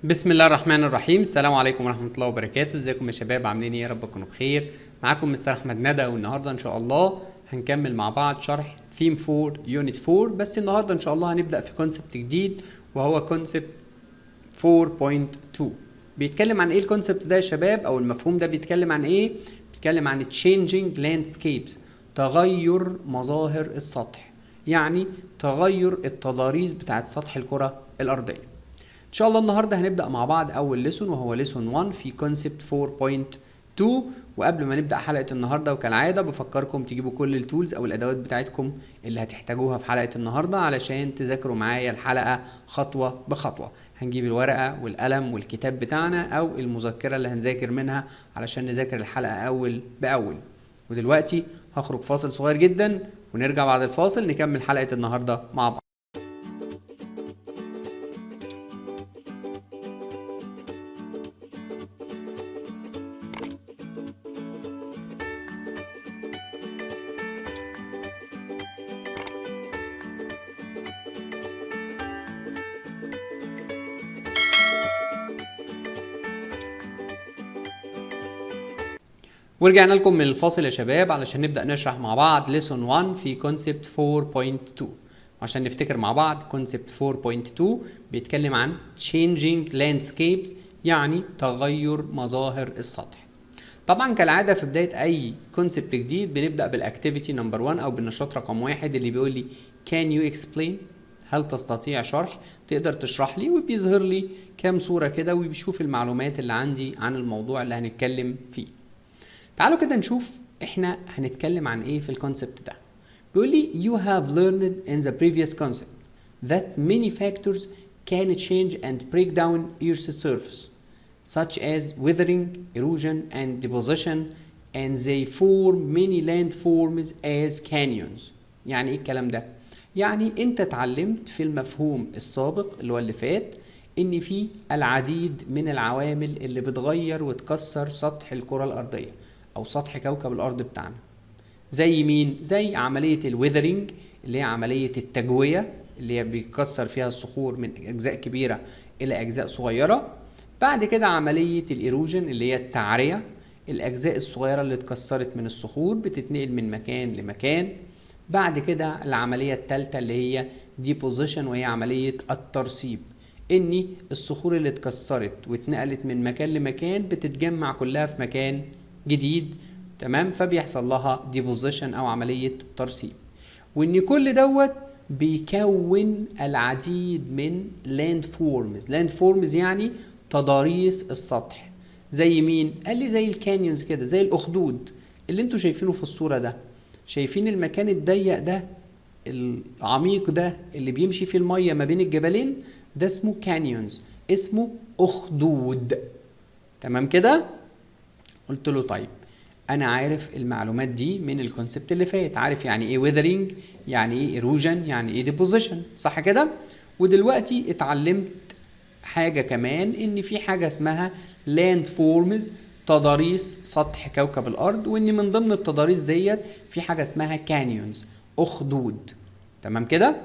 بسم الله الرحمن الرحيم. السلام عليكم ورحمة الله وبركاته. ازيكم يا شباب؟ عاملين ايه؟ يا رب تكونوا بخير. معاكم مستر احمد ندى، والنهارده ان شاء الله هنكمل مع بعض شرح ثيم 4 يونت 4. بس النهارده ان شاء الله هنبدأ في كونسبت جديد وهو كونسبت 4.2. بيتكلم عن ايه الكونسبت ده يا شباب، او المفهوم ده بيتكلم عن ايه؟ بيتكلم عن changing landscapes، تغير مظاهر السطح، يعني تغير التضاريس بتاعت سطح الكرة الأرضية. ان شاء الله النهارده هنبدا مع بعض اول ليسون وهو ليسون 1 في كونسبت 4.2. وقبل ما نبدا حلقه النهارده وكالعاده بفكركم تجيبوا كل التولز او الادوات بتاعتكم اللي هتحتاجوها في حلقه النهارده علشان تذاكروا معايا الحلقه خطوه بخطوه. هنجيب الورقه والقلم والكتاب بتاعنا او المذكره اللي هنذاكر منها علشان نذاكر الحلقه اول باول. ودلوقتي هخرج فاصل صغير جدا ونرجع بعد الفاصل نكمل حلقه النهارده مع بعض. ورجعنا لكم من الفاصل يا شباب علشان نبدأ نشرح مع بعض ليسون 1 في كونسبت 4.2. عشان نفتكر مع بعض كونسبت 4.2 بيتكلم عن changing landscapes، يعني تغير مظاهر السطح. طبعا كالعادة في بداية أي كونسبت جديد بنبدأ بالأكتيفيتي نمبر 1 أو بالنشاط رقم 1 اللي بيقول لي can you explain؟ هل تستطيع شرح؟ تقدر تشرح لي، وبيظهر لي كام صورة كده وبيشوف المعلومات اللي عندي عن الموضوع اللي هنتكلم فيه. تعالوا كده نشوف احنا هنتكلم عن ايه في الكونسبت ده. بيقول لي you have learned in the previous concept that many factors can change and break down Earth's surface such as weathering, erosion and deposition, and they form many landforms as canyons. يعني ايه الكلام ده؟ يعني انت اتعلمت في المفهوم السابق اللي هو اللي فات ان في العديد من العوامل اللي بتغير وتكسر سطح الكرة الارضية او سطح كوكب الارض بتاعنا. زي مين؟ زي عملية الويذرنج اللي هي عملية التجوية اللي هي بيكسر فيها الصخور من اجزاء كبيرة الى اجزاء صغيرة. بعد كده عملية الايروجن اللي هي التعرية، الاجزاء الصغيرة اللي اتكسرت من الصخور بتتنقل من مكان لمكان. بعد كده العملية الثالثة اللي هي ديبوزيشن، وهي عملية الترسيب، ان الصخور اللي اتكسرت واتنقلت من مكان لمكان بتتجمع كلها في مكان جديد، تمام؟ فبيحصل لها ديبوزيشن او عملية ترسيب. وان كل دوت بيكون العديد من لاند فورمز. لاند فورمز يعني تضاريس السطح. زي مين؟ قال لي زي الكانيونز كده، زي الاخدود اللي انتوا شايفينه في الصورة ده. شايفين المكان الضيق ده العميق ده اللي بيمشي فيه المية ما بين الجبلين؟ ده اسمه كانيونز، اسمه اخدود. تمام كده؟ قلت له طيب انا عارف المعلومات دي من الكونسبت اللي فات، عارف يعني ايه ويذرنج، يعني ايه ايروجن، يعني ايه ديبوزيشن، صح كده؟ ودلوقتي اتعلمت حاجة كمان، ان في حاجة اسمها لاند فورمز، تضاريس سطح كوكب الارض، وان من ضمن التضاريس ديت في حاجة اسمها كانيونز، اخدود. تمام كده؟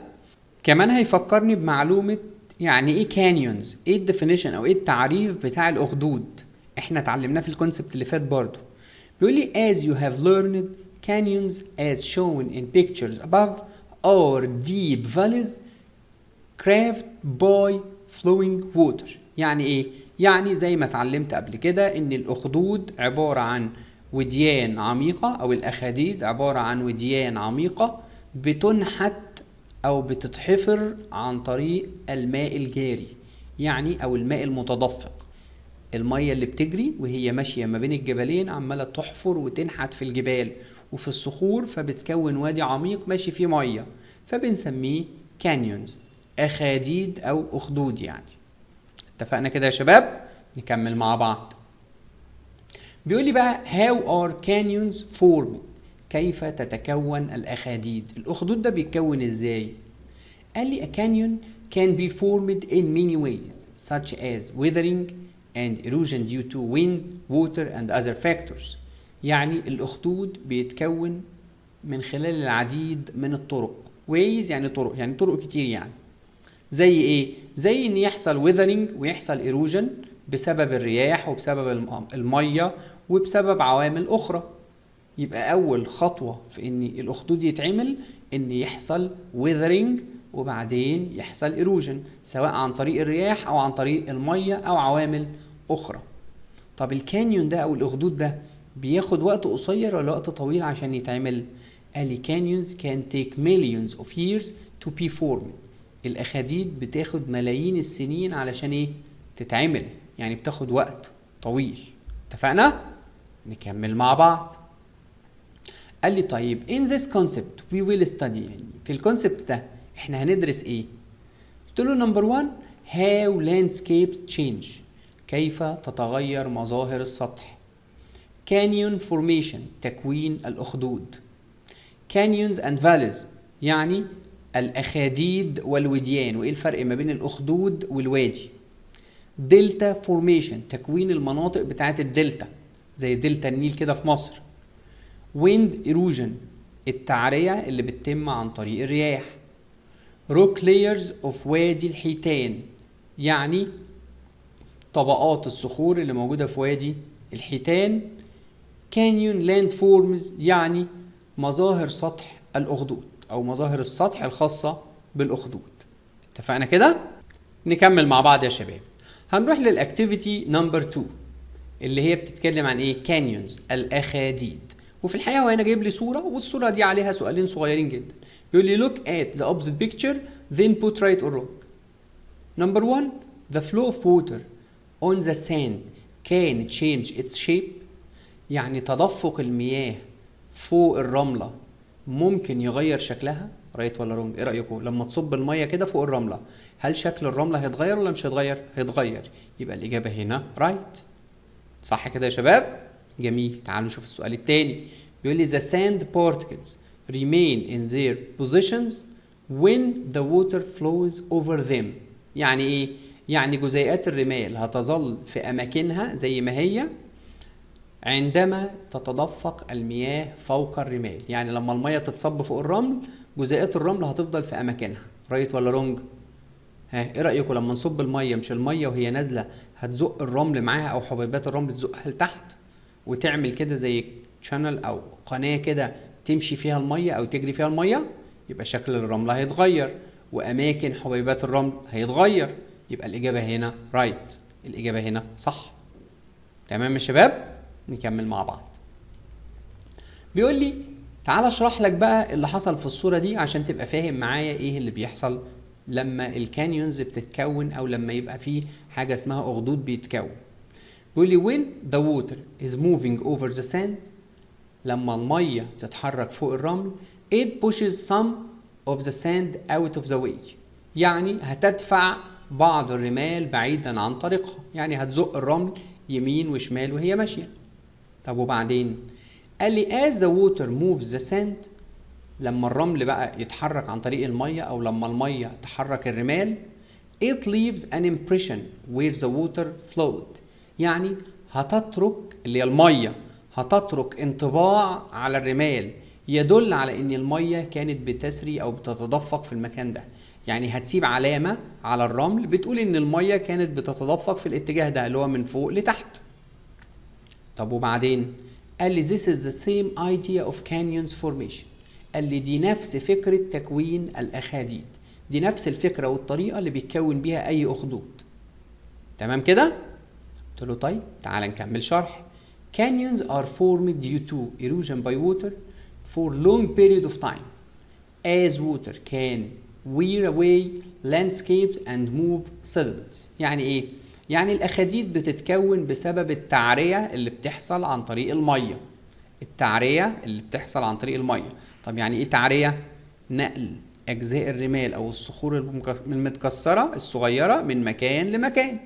كمان هيفكرني بمعلومة يعني ايه كانيونز، ايه الديفينيشن او ايه التعريف بتاع الاخدود. احنا اتعلمناه في الكونسبت اللي فات برضو. بيقول لي as you have learned canyons as shown in pictures above are deep valleys carved by flowing water. يعني ايه؟ يعني زي ما اتعلمت قبل كده ان الاخدود عبارة عن وديان عميقة، او الاخاديد عبارة عن وديان عميقة بتنحت او بتتحفر عن طريق الماء الجاري، يعني او الماء المتدفق. المية اللي بتجري وهي ماشية ما بين الجبلين عمالة تحفر وتنحت في الجبال وفي الصخور، فبتكون وادي عميق ماشي فيه مية، فبنسميه كانيونز، أخاديد أو أخدود يعني. اتفقنا كده يا شباب؟ نكمل مع بعض. بيقول لي بقى how are canyons formed؟ كيف تتكون الأخاديد؟ الأخدود ده بيتكون إزاي؟ قال لي a canyon can be formed in many ways such as weathering and erosion due to wind, water and other factors. يعني الأخدود بيتكون من خلال العديد من الطرق. ways يعني طرق، يعني طرق كتير يعني. زي ايه؟ زي ان يحصل ويذرنج ويحصل ايروجن بسبب الرياح وبسبب الميه وبسبب عوامل اخرى. يبقى اول خطوه في ان الاخدود يتعمل ان يحصل ويذرنج وبعدين يحصل ايروجن، سواء عن طريق الرياح او عن طريق الميه او عوامل اخرى. طب الكانيون ده او الاخدود ده بياخد وقت قصير ولا وقت طويل عشان يتعمل؟ قال لي canyons can take millions of years to be formed. الاخاديد بتاخد ملايين السنين علشان ايه؟ تتعمل، يعني بتاخد وقت طويل. اتفقنا؟ نكمل مع بعض. قال لي طيب in this concept we will study، يعني في الكونسبت ده احنا هندرس ايه؟ قلت له نمبر 1 how landscapes change، كيف تتغير مظاهر السطح. canyon formation، تكوين الأخدود. canyons and valleys، يعني الأخاديد والوديان، وإيه الفرق ما بين الأخدود والوادي. delta formation، تكوين المناطق بتاعت الدلتا زي دلتا النيل كده في مصر. wind erosion، التعرية اللي بتتم عن طريق الرياح. rock layers of وادي الحيتان، يعني طبقات الصخور اللي موجودة في وادي الحيتان. canyon landforms، يعني مظاهر سطح الأخدود أو مظاهر السطح الخاصة بالأخدود. اتفقنا كده؟ نكمل مع بعض يا شباب. هنروح للأكتيفيتي نمبر 2 اللي هي بتتكلم عن إيه؟ canyons، الأخاديد. وفي الحقيقة هو هنا جايب لي صورة، والصورة دي عليها سؤالين صغيرين جدا. يقول لي look at the opposite picture then put right or wrong. number 1 the flow of water on the sand can change its shape، يعني تدفق المياه فوق الرملة ممكن يغير شكلها. رايت ولا رونج؟ ايه رأيكم؟ لما تصب المية كده فوق الرملة هل شكل الرملة هيتغير ولا مش هيتغير؟ هيتغير. يبقى الإجابة هنا رايت. صح كده يا شباب؟ جميل. تعالوا نشوف السؤال التاني. بيقول لي the sand particles remain in their positions when the water flows over them. يعني ايه؟ يعني جزيئات الرمال هتظل في أماكنها زي ما هي عندما تتدفق المياه فوق الرمال. يعني لما المياه تتصب فوق الرمل جزيئات الرمل هتفضل في أماكنها. رايت ولا رونج؟ ها ايه رأيكم؟ لما نصب المية، مش المية وهي نازلة هتزق الرمل معاها أو حبيبات الرمل تزقها لتحت وتعمل كده زي شانل أو قناة كده تمشي فيها المية أو تجري فيها المية؟ يبقى شكل الرملة هيتغير وأماكن حبيبات الرمل هيتغير. يبقى الإجابة هنا رايت. الإجابة هنا صح. تمام يا شباب؟ نكمل مع بعض. بيقول لي تعال اشرح لك بقى اللي حصل في الصورة دي عشان تبقى فاهم معايا ايه اللي بيحصل لما الكانيونز بتتكون او لما يبقى فيه حاجة اسمها اخدود بيتكون. بيقول لي when the water is moving over the sand، لما المية تتحرك فوق الرمل it pushes some of the sand out of the way، يعني هتدفع بعض الرمال بعيدا عن طريقها، يعني هتزق الرمل يمين وشمال وهي ماشية. طب وبعدين؟ قال لي as the water moves the sand، لما الرمل بقى يتحرك عن طريق المية أو لما المية تحرك الرمال it leaves an impression where the water flowed، يعني هتترك اللي هي المية هتترك انطباع على الرمال يدل على ان المية كانت بتسري او بتتدفق في المكان ده. يعني هتسيب علامة على الرمل بتقول ان المية كانت بتتدفق في الاتجاه ده اللي هو من فوق لتحت. طب وبعدين؟ قال لي this is the same idea of canyons formation، قال لي دي نفس فكرة تكوين الأخاديد، دي نفس الفكرة والطريقة اللي بيتكون بيها أي أخدود. تمام كده؟ قلت له طيب تعال نكمل شرح. Canyons are formed due to erosion by water for long period of time as water can wear away landscapes and move sediments. يعني ايه؟ يعني الأخاديد بتتكون بسبب التعرية اللي بتحصل عن طريق المية. التعرية اللي بتحصل عن طريق المية. طب يعني ايه تعرية؟ نقل أجزاء الرمال أو الصخور المتكسرة الصغيرة من مكان لمكان.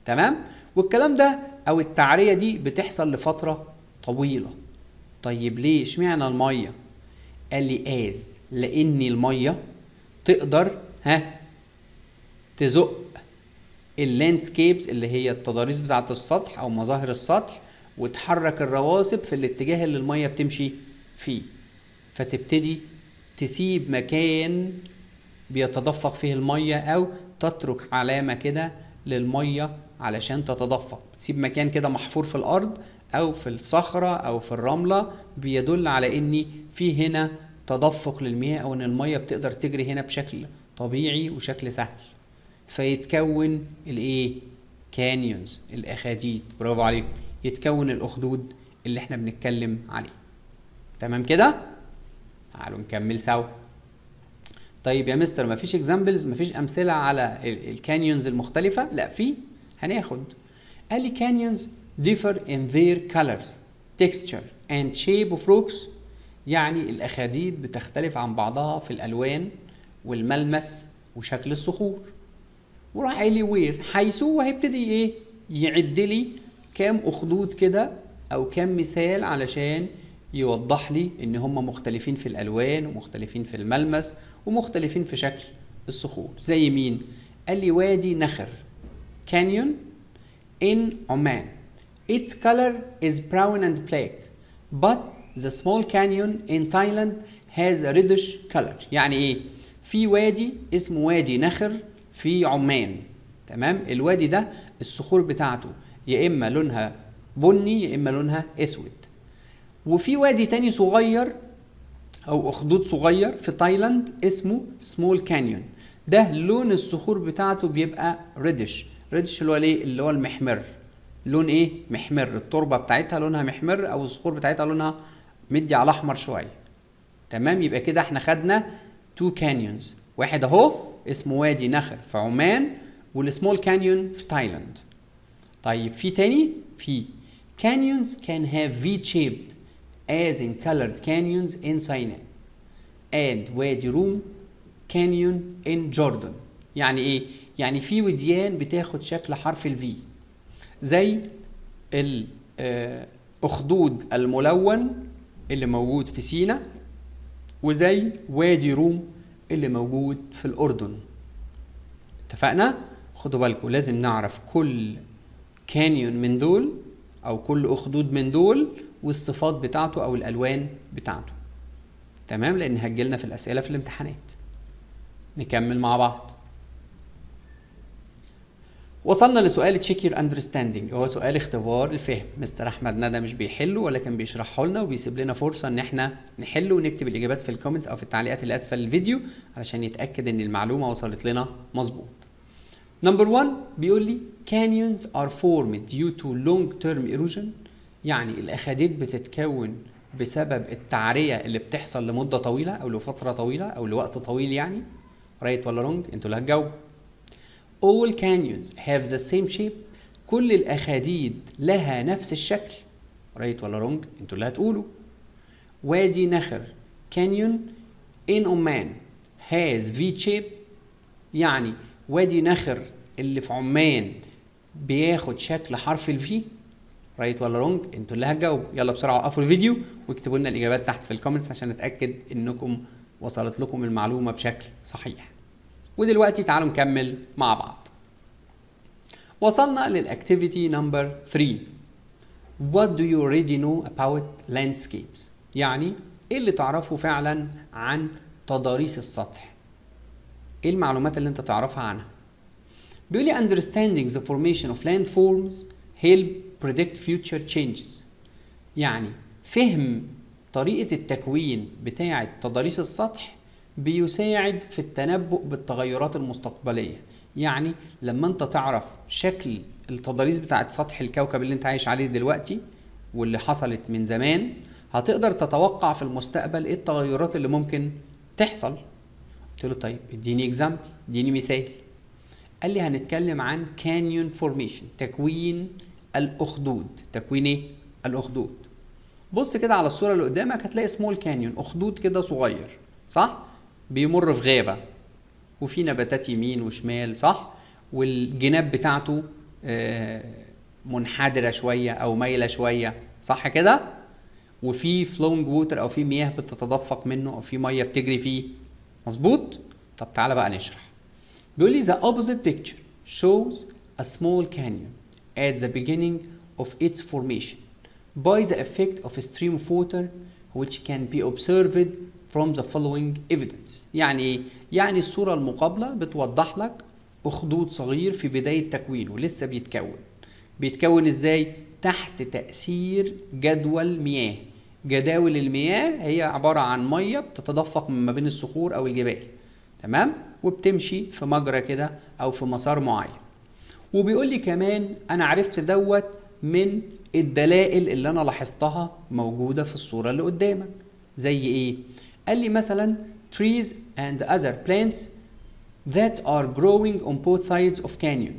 تمام؟ والكلام ده أو التعرية دي بتحصل لفترة طويلة. طيب ليه؟ اشمعنى المية؟ قال لي لأن المية تقدر تزق اللاندسكيبس اللي هي التضاريس بتاعة السطح أو مظاهر السطح وتحرك الرواسب في الاتجاه اللي المية بتمشي فيه، فتبتدي تسيب مكان بيتدفق فيه المية أو تترك علامة كده للمية علشان تتدفق، تسيب مكان كده محفور في الأرض أو في الصخرة أو في الرملة بيدل على إن في هنا تدفق للمياه، أو إن المية بتقدر تجري هنا بشكل طبيعي وشكل سهل، فيتكون الإيه؟ كانيونز، الأخاديد. برافو عليكم، يتكون الأخدود اللي إحنا بنتكلم عليه. تمام كده؟ تعالوا نكمل سوا. طيب يا مستر مفيش اكزامبلز، مفيش امثله على الكانيونز المختلفه؟ لا في، هناخد. قال لي canyons differ in their colors, texture and shape of rocks. يعني الاخاديد بتختلف عن بعضها في الالوان والملمس وشكل الصخور. وراح قايل لي وير، حيث، وهيبتدي ايه؟ يعد لي كام اخدود كده او كام مثال علشان يوضح لي ان هم مختلفين في الالوان ومختلفين في الملمس ومختلفين في شكل الصخور. زي مين؟ قال لي وادي نخر canyon in Oman. Its color is brown and black, but the small canyon in Thailand has a reddish color. يعني ايه؟ في وادي اسمه وادي نخر في عمان، تمام؟ الوادي ده الصخور بتاعته يا اما لونها بني يا اما لونها اسود. وفي وادي تاني صغير او اخدود صغير في تايلاند اسمه سمول كانيون، ده لون الصخور بتاعته بيبقى ريدش. ريدش اللي هو ليه؟ اللي هو المحمر. لون ايه؟ محمر. التربه بتاعتها لونها محمر او الصخور بتاعتها لونها مدي على احمر شويه. تمام؟ يبقى كده احنا خدنا تو كانيونز، واحد اهو اسمه وادي نخر في عمان، والسمول كانيون في تايلاند. طيب في تاني؟ في canyons can have V-shaped as in colored canyons in Sinai and وادي روم canyon in Jordan. يعني ايه؟ يعني في وديان بتاخد شكل حرف الفي زي الاخدود الملون اللي موجود في سيناء، وزي وادي روم اللي موجود في الأردن. اتفقنا؟ خدوا بالكم لازم نعرف كل كانيون من دول او كل اخدود من دول والصفات بتاعته او الالوان بتاعته. تمام؟ لان هتجيلنا في الاسئله في الامتحانات. نكمل مع بعض. وصلنا لسؤال تشيك يور اندرستاندينج، هو سؤال اختبار الفهم. مستر احمد ندى مش بيحله ولكن بيشرحه لنا وبيسيب لنا فرصه ان احنا نحله ونكتب الاجابات في الكومنتس او في التعليقات اللي اسفل الفيديو علشان يتاكد ان المعلومه وصلت لنا مظبوط. نمبر 1 بيقول لي canyons are formed due to long term erosion. يعني الاخاديد بتتكون بسبب التعرية اللي بتحصل لمدة طويلة او لفترة طويلة او لوقت طويل. يعني رايت ولا رونج؟ انتوا اللي هتجاوبوا. all canyons have the same shape. كل الاخاديد لها نفس الشكل. رايت ولا رونج؟ انتوا اللي هتقولوا. وادي نخر canyon in Oman has V shape. يعني وادي نخر اللي في عمان بياخد شكل حرف الفي. رايت ولا رونج؟ انتوا اللي هتجاوبوا. يلا بسرعه وقفوا الفيديو واكتبوا لنا الاجابات تحت في الكومنتس عشان نتاكد انكم وصلت لكم المعلومه بشكل صحيح. ودلوقتي تعالوا نكمل مع بعض. وصلنا للاكتيفيتي نمبر 3. What do you already know about landscapes؟ يعني ايه اللي تعرفه فعلا عن تضاريس السطح؟ ايه المعلومات اللي انت تعرفها عنها؟ بيقول لي understanding the formation of landforms help predict future changes. يعني فهم طريقة التكوين بتاعة تضاريس السطح بيساعد في التنبؤ بالتغيرات المستقبلية. يعني لما انت تعرف شكل التضاريس بتاعة سطح الكوكب اللي انت عايش عليه دلوقتي واللي حصلت من زمان، هتقدر تتوقع في المستقبل ايه التغيرات اللي ممكن تحصل. قلت له طيب اديني اكزامبل، اديني مثال. قال لي هنتكلم عن كانيون فورميشن، تكوين الاخدود. تكوين ايه؟ الاخدود. بص كده على الصوره اللي قدامك هتلاقي سمول كانيون، اخدود كده صغير، صح؟ بيمر في غابه وفي نباتات يمين وشمال، صح؟ والجناب بتاعته منحدره شويه او مايله شويه، صح كده؟ وفي فلونج ووتر او في مياه بتتدفق منه او في ميه بتجري فيه، مظبوط؟ طب تعالى بقى نشرح. بيقول لي the opposite picture shows a small canyon at the beginning of its formation by the effect of a stream of water which can be observed from the following evidence. يعني ايه؟ يعني الصورة المقابلة بتوضح لك أخدود صغير في بداية تكوينه، لسه بيتكون ازاي؟ تحت تأثير جدول مياه. جداول المياه هي عبارة عن مية بتتدفق من ما بين الصخور أو الجبال، تمام؟ وبتمشي في مجرى كده أو في مسار معين. وبيقول لي كمان أنا عرفت دوت من الدلائل اللي أنا لاحظتها موجودة في الصورة اللي قدامك. زي إيه؟ قال لي مثلا trees and other plants that are growing on both sides of canyon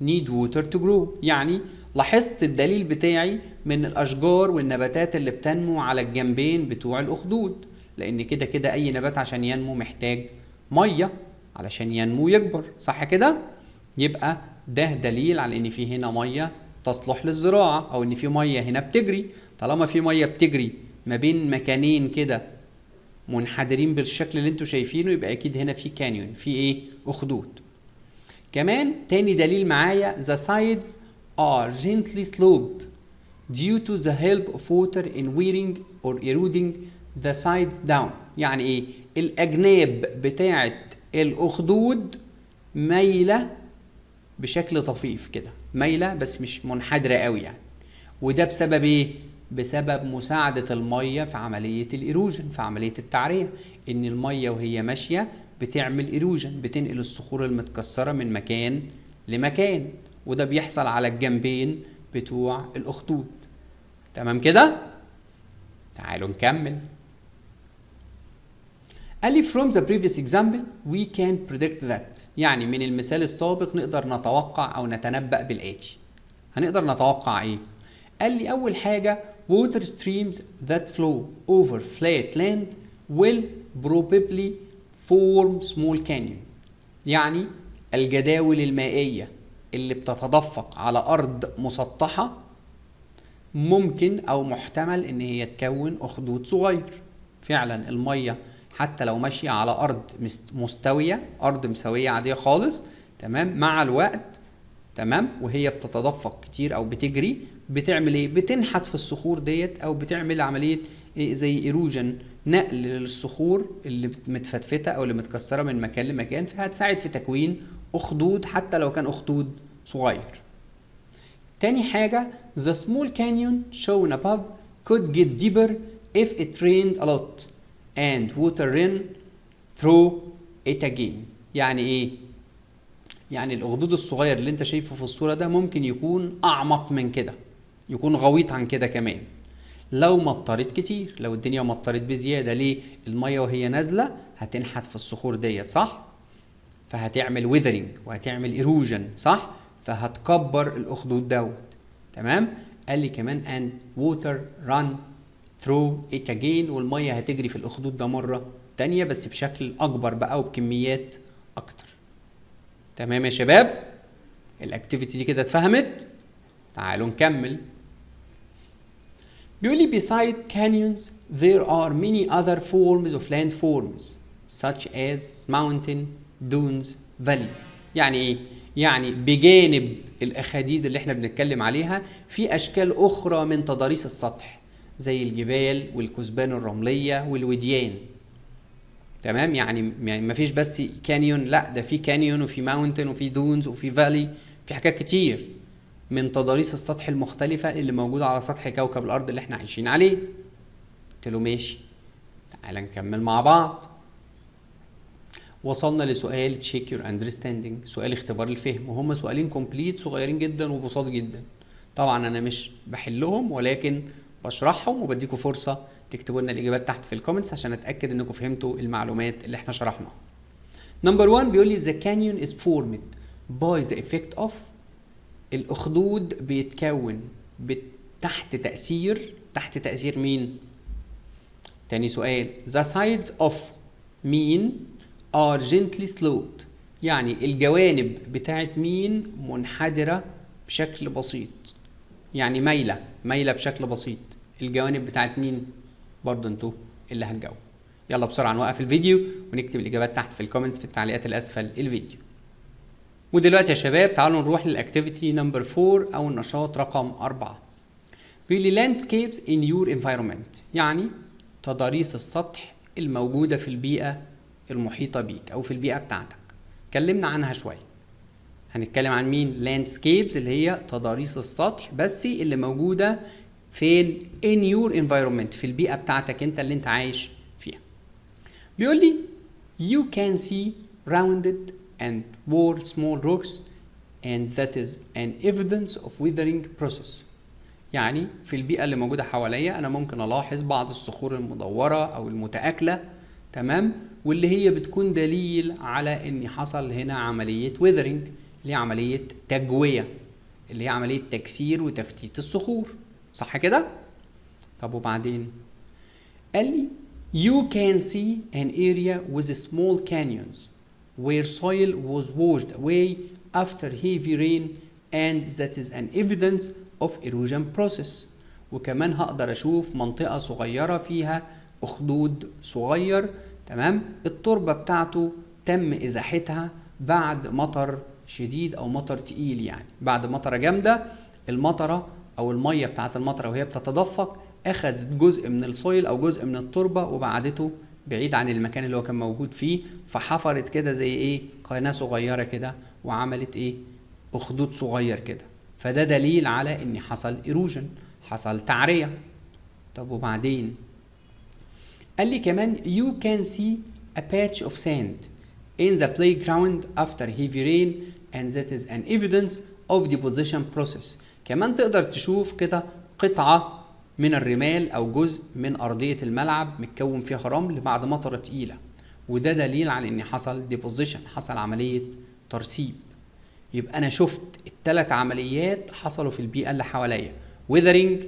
need water to grow. يعني لاحظت الدليل بتاعي من الأشجار والنباتات اللي بتنمو على الجنبين بتوع الأخدود، لأن كده كده أي نبات عشان ينمو محتاج مية علشان ينمو يكبر، صح كده؟ يبقى ده دليل على إن في هنا مية تصلح للزراعة، أو إن في مية هنا بتجري. طالما في مية بتجري ما بين مكانين كده منحدرين بالشكل اللي انتوا شايفينه، يبقى أكيد هنا في كانيون، في إيه؟ أخدود. كمان تاني دليل معايا the sides are gently sloped due to the help of water in wearing or eroding the sides down. يعني ايه؟ الأجناب بتاعة الأخدود مايلة بشكل طفيف كده، مايلة بس مش منحدرة قوي يعني. وده بسبب ايه؟ بسبب مساعدة المية في عملية الإيروجن، في عملية التعرية. إن المية وهي ماشية بتعمل إيروجن، بتنقل الصخور المتكسرة من مكان لمكان، وده بيحصل على الجنبين بتوع الأخدود. تمام كده؟ تعالوا نكمل. قال لي from the previous example we can predict that. يعني من المثال السابق نقدر نتوقع أو نتنبأ بالآتي. هنقدر نتوقع إيه؟ قال لي أول حاجة water streams that flow over flat land will probably form small canyon. يعني الجداول المائية اللي بتتدفق على أرض مسطحة ممكن أو محتمل إن هي تكون أخدود صغير. فعلا المية حتى لو ماشية على أرض مستوية، أرض مسوية عادية خالص، تمام، مع الوقت، تمام، وهي بتتدفق كتير أو بتجري، بتعمل إيه؟ بتنحت في الصخور ديت، أو بتعمل عملية إيه زي إيروجن، نقل للصخور اللي متفتفتة أو اللي متكسرة من مكان لمكان، فهتساعد في تكوين أخدود حتى لو كان أخدود صغير. تاني حاجة the small canyon shown above could get deeper if it rained a lot and water ran through it again. يعني ايه؟ يعني الأخدود الصغير اللي انت شايفه في الصورة ده ممكن يكون أعمق من كده، يكون غويط عن كده كمان لو مطرت كتير، لو الدنيا مطرت بزيادة. ليه؟ المية وهي نازلة هتنحت في الصخور ديت، صح؟ فهتعمل ويذرنج وهتعمل إيروجن، صح؟ فهتكبر الأخدود دوت، تمام؟ قال لي كمان and water run through it again، والمية هتجري في الأخدود ده مرة تانية بس بشكل أكبر بقى وبكميات أكتر. تمام يا شباب؟ الأكتيفيتي دي كده اتفهمت؟ تعالوا نكمل. بيقول لي beside canyons there are many other forms of land forms such as mountain, dunes, valley. يعني ايه؟ يعني بجانب الأخاديد اللي احنا بنتكلم عليها في أشكال أخرى من تضاريس السطح زي الجبال والكثبان الرملية والوديان. تمام؟ يعني مفيش بس كانيون، لا ده في كانيون وفي ماونتن وفي دونز وفي فالي، في حاجات كتير من تضاريس السطح المختلفة اللي موجودة على سطح كوكب الأرض اللي احنا عايشين عليه. قلت له ماشي، تعال نكمل مع بعض. وصلنا لسؤال تشيك يور اندرستاندينج، سؤال اختبار الفهم، وهم سؤالين كومبليت صغيرين جدا وبساط جدا. طبعا انا مش بحلهم ولكن بشرحهم وبديكم فرصه تكتبوا لنا الاجابات تحت في الكومنتس عشان اتاكد انكم فهمتوا المعلومات اللي احنا شرحناها. نمبر 1 بيقول لي the canyon is formed by the effect of. الاخدود بيتكون تحت تاثير مين؟ تاني سؤال the sides of مين are gently sloped. يعني الجوانب بتاعت مين منحدرة بشكل بسيط، يعني مايلة بشكل بسيط. الجوانب بتاعت مين؟ برضو انتوا اللي هتجاوب. يلا بسرعة نوقف الفيديو ونكتب الإجابات تحت في الكومنتس في التعليقات الأسفل الفيديو. ودلوقتي يا شباب تعالوا نروح للأكتيفيتي نمبر 4 أو النشاط رقم 4. بيقول لي landscapes in your environment، يعني تضاريس السطح الموجودة في البيئة المحيطة بيك أو في البيئة بتاعتك. اتكلمنا عنها شوية. هنتكلم عن مين؟ landscapes اللي هي تضاريس السطح، بس اللي موجودة فين؟ in your environment، في البيئة بتاعتك انت اللي انت عايش فيها. بيقول لي you can see rounded and wore small rocks and that is an evidence of weathering process. يعني في البيئة اللي موجودة حواليا أنا ممكن ألاحظ بعض الصخور المدورة أو المتآكلة، تمام، واللي هي بتكون دليل على إن حصل هنا عملية weathering اللي هي عملية تجوية، اللي هي عملية تكسير وتفتيت الصخور، صح كده؟ طب وبعدين؟ قال لي you can see an area with small canyons where soil was washed away after heavy rain and that is an evidence of erosion process. وكمان هقدر اشوف منطقة صغيرة فيها اخدود صغير، تمام، التربة بتاعته تم ازاحتها بعد مطر شديد او مطر تقيل، يعني بعد مطرة جامدة المطرة او المية بتاعت المطرة وهي بتتدفق اخدت جزء من السويل او جزء من التربة وبعدته بعيد عن المكان اللي هو كان موجود فيه، فحفرت كده زي ايه، قناة صغيرة كده، وعملت ايه، اخدود صغير كده، فده دليل على ان حصل ايروجن، حصل تعرية. طب وبعدين؟ قال لي كمان you can see a patch of sand in the playground after heavy rain and that is an evidence of deposition process. كمان تقدر تشوف كده قطعة من الرمال او جزء من ارضية الملعب متكون فيها رمل بعد مطرة تقيلة، وده دليل على ان حصل deposition، حصل عملية ترسيب. يبقى انا شفت الثلاث عمليات حصلوا في البيئة اللي حواليا، weathering،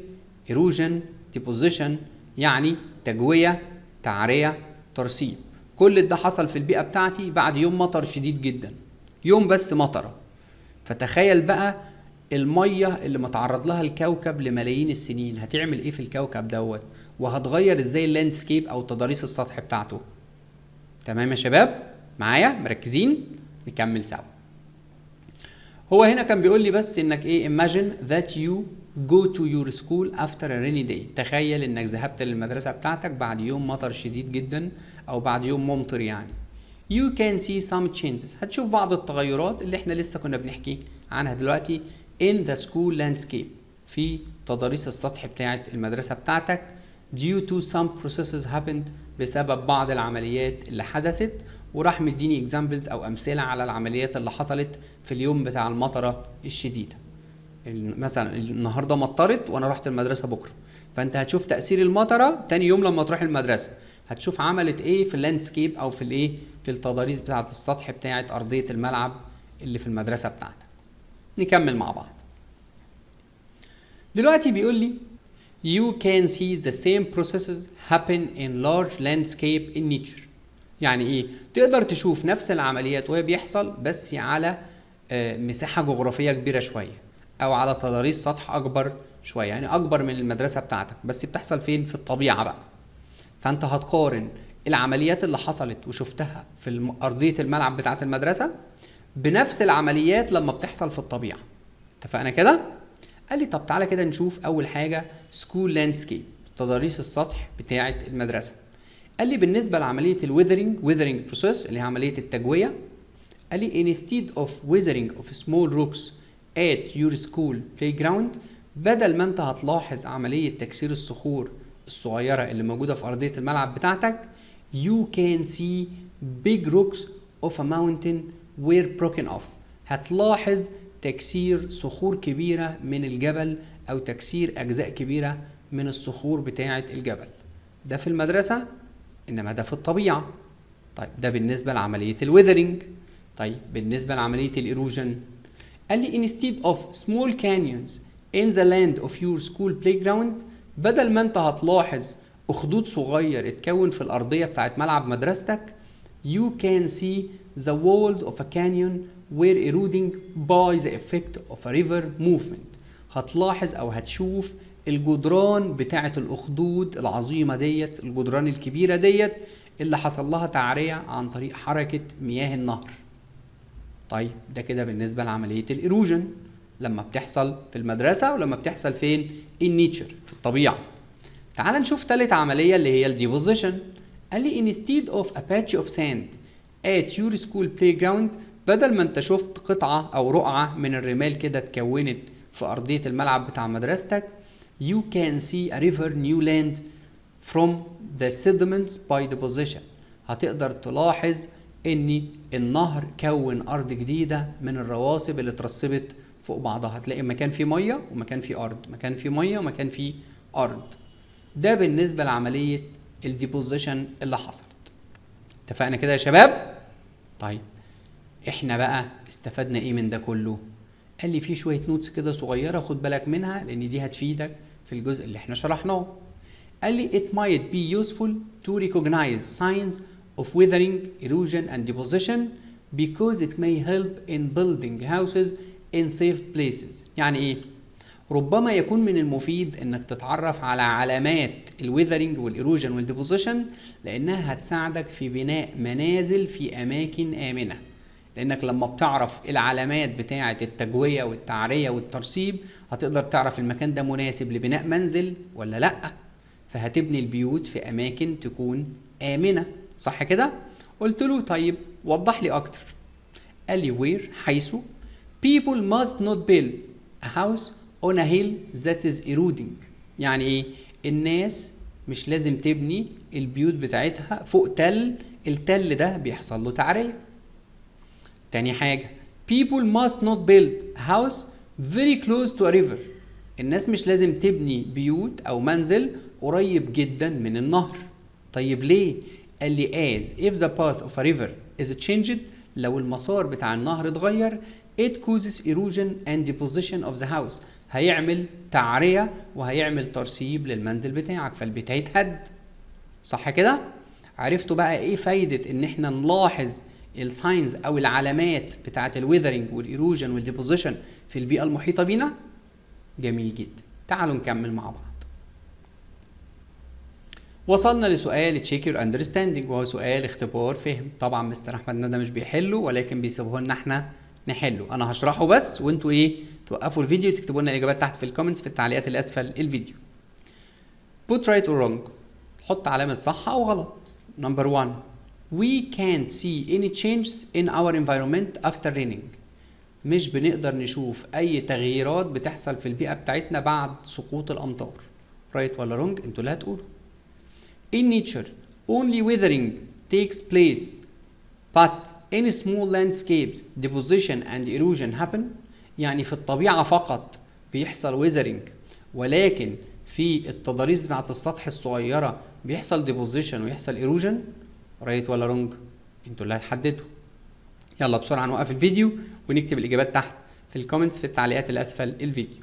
erosion، deposition، يعني تجوية، تعرية، ترسيب. كل ده حصل في البيئة بتاعتي بعد يوم مطر شديد جدا، يوم بس مطرة. فتخيل بقى المية اللي متعرض لها الكوكب لملايين السنين هتعمل ايه في الكوكب دوت، وهتغير ازاي اللاندسكيب او تضاريس السطح بتاعته. تمام يا شباب؟ معايا مركزين؟ نكمل سوا. هو هنا كان بيقول لي بس انك ايه، imagine that you go to your school after a rainy day. تخيل انك ذهبت للمدرسة بتاعتك بعد يوم مطر شديد جدا او بعد يوم ممطر يعني. You can see some changes. هتشوف بعض التغيرات اللي احنا لسه كنا بنحكي عنها دلوقتي in the school landscape، في تضاريس السطح بتاعت المدرسة بتاعتك due to some processes happened، بسبب بعض العمليات اللي حدثت، وراح مديني examples او امثلة على العمليات اللي حصلت في اليوم بتاع المطرة الشديدة. مثلا النهاردة مطرت وانا رحت المدرسة بكرة، فانت هتشوف تأثير المطرة تاني يوم لما تروح المدرسة، هتشوف عملت ايه في اللاندسكيب او في الايه، في التضاريس بتاعت السطح بتاعت ارضية الملعب اللي في المدرسة بتاعتك. نكمل مع بعض. دلوقتي بيقول لي you can see the same processes happen in large landscape in nature. يعني ايه؟ تقدر تشوف نفس العمليات وهي بيحصل بس على مساحة جغرافية كبيرة شوية، او على تضاريس سطح اكبر شوية، يعني اكبر من المدرسة بتاعتك، بس بتحصل فين؟ في الطبيعة بقى. فانت هتقارن العمليات اللي حصلت وشفتها في ارضية الملعب بتاعت المدرسة بنفس العمليات لما بتحصل في الطبيعة. اتفقنا كده؟ قال لي طب تعالى كده نشوف اول حاجة سكول لاندسكيب، تضاريس السطح بتاعة المدرسة. قال لي بالنسبة لعملية الويذرنج بروسيس اللي هي عملية التجوية، قال لي instead of weathering of small rocks at your school playground، بدل ما انت هتلاحظ عملية تكسير الصخور الصغيرة اللي موجودة في أرضية الملعب بتاعتك، you can see big rocks of a mountain were broken off. هتلاحظ تكسير صخور كبيرة من الجبل أو تكسير أجزاء كبيرة من الصخور بتاعة الجبل. ده في المدرسة، إنما ده في الطبيعة. طيب ده بالنسبة لعملية الويذرنج. طيب بالنسبة لعملية الإيروجن، قال لي instead of small canyons in the land of your school playground، بدل ما انت هتلاحظ أخدود صغير اتكون في الأرضية بتاعت ملعب مدرستك، you can see the walls of a canyon were eroding by the effect of a river movement. هتلاحظ أو هتشوف الجدران بتاعت الأخدود العظيمة ديت، الجدران الكبيرة ديت اللي حصل لها تعرية عن طريق حركة مياه النهر. طيب ده كده بالنسبة لعملية الإيروجن لما بتحصل في المدرسة ولما بتحصل فين؟ in nature، في الطبيعة. تعال نشوف تالت عملية اللي هي الديبوزيشن. قال لي instead of a patch of sand at your school playground، بدل ما انت شفت قطعة او رقعة من الرمال كده اتكونت في ارضية الملعب بتاع مدرستك، you can see a river new land from the sediments by deposition. هتقدر تلاحظ ان النهر كون ارض جديدة من الرواسب اللي اترسبت فوق بعضها. هتلاقي مكان فيه مية ومكان فيه ارض، مكان فيه مية ومكان فيه ارض. ده بالنسبة لعملية الديبوزيشن اللي حصلت. اتفقنا كده يا شباب؟ طيب احنا بقى استفدنا ايه من ده كله؟ قال لي في شوية نوتس كده صغيرة خد بالك منها لان دي هتفيدك في الجزء اللي احنا شرحناه. قال لي it might be useful to recognize signs of weathering, erosion and deposition because it may help in building houses in safe places. يعني ايه؟ ربما يكون من المفيد انك تتعرف على علامات الويذرنج والايروجن والديبوزيشن لانها هتساعدك في بناء منازل في اماكن امنه. لانك لما بتعرف العلامات بتاعه التجويه والتعريه والترسيب هتقدر تعرف المكان ده مناسب لبناء منزل ولا لا، فهتبني البيوت في اماكن تكون امنه. صح كده؟ قلت له طيب وضح لي اكتر. قال لي where حيث people must not build a house on a hill that is eroding. يعني ايه؟ الناس مش لازم تبني البيوت بتاعتها فوق تل، التل ده بيحصل له تعرية. تاني حاجة people must not build a house very close to a river. الناس مش لازم تبني بيوت او منزل قريب جدا من النهر. طيب ليه؟ قال لي as if the path of a river is changed، لو المسار بتاع النهر اتغير it causes erosion and deposition of the house، هيعمل تعرية وهيعمل ترسيب للمنزل بتاعك فالبيت هيتهد. صح كده؟ عرفتوا بقى ايه فايدة ان احنا نلاحظ الساينز او العلامات بتاعة الويذرنج والايروجن والديبوزيشن في البيئة المحيطة بينا؟ جميل جدا. تعالوا نكمل مع بعض. وصلنا لسؤال تشيك يور اندرستاندينج وهو سؤال اختبار فهم. طبعا مستر احمد ندى مش بيحله ولكن بيسيبوه لنا احنا نحله. انا هشرحه بس وانتوا ايه توقفوا الفيديو تكتبوا لنا الاجابات تحت في الكومنتس في التعليقات اللي اسفل الفيديو. put right or wrong، حط علامة صح او غلط. number 1 we can't see any changes in our environment after raining. مش بنقدر نشوف اي تغييرات بتحصل في البيئة بتاعتنا بعد سقوط الامطار. right ولا wrong؟ انتوا اللي هتقولوا. in nature only weathering takes place but in small landscapes deposition and erosion happen. يعني في الطبيعة فقط بيحصل weathering ولكن في التضاريس بتاعة السطح الصغيرة بيحصل deposition ويحصل erosion. right ولا wrong؟ انتوا اللي هتحددوا. يلا بسرعة نوقف الفيديو ونكتب الإجابات تحت في الكومنتس في التعليقات اللي أسفل الفيديو.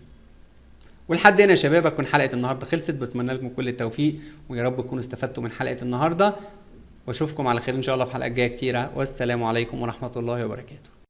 ولحد هنا يا شباب أكون حلقة النهاردة خلصت. بتمنى لكم كل التوفيق ويا رب تكونوا استفدتوا من حلقة النهاردة واشوفكم على خير ان شاء الله في حلقات جايه كتيره. والسلام عليكم ورحمه الله وبركاته.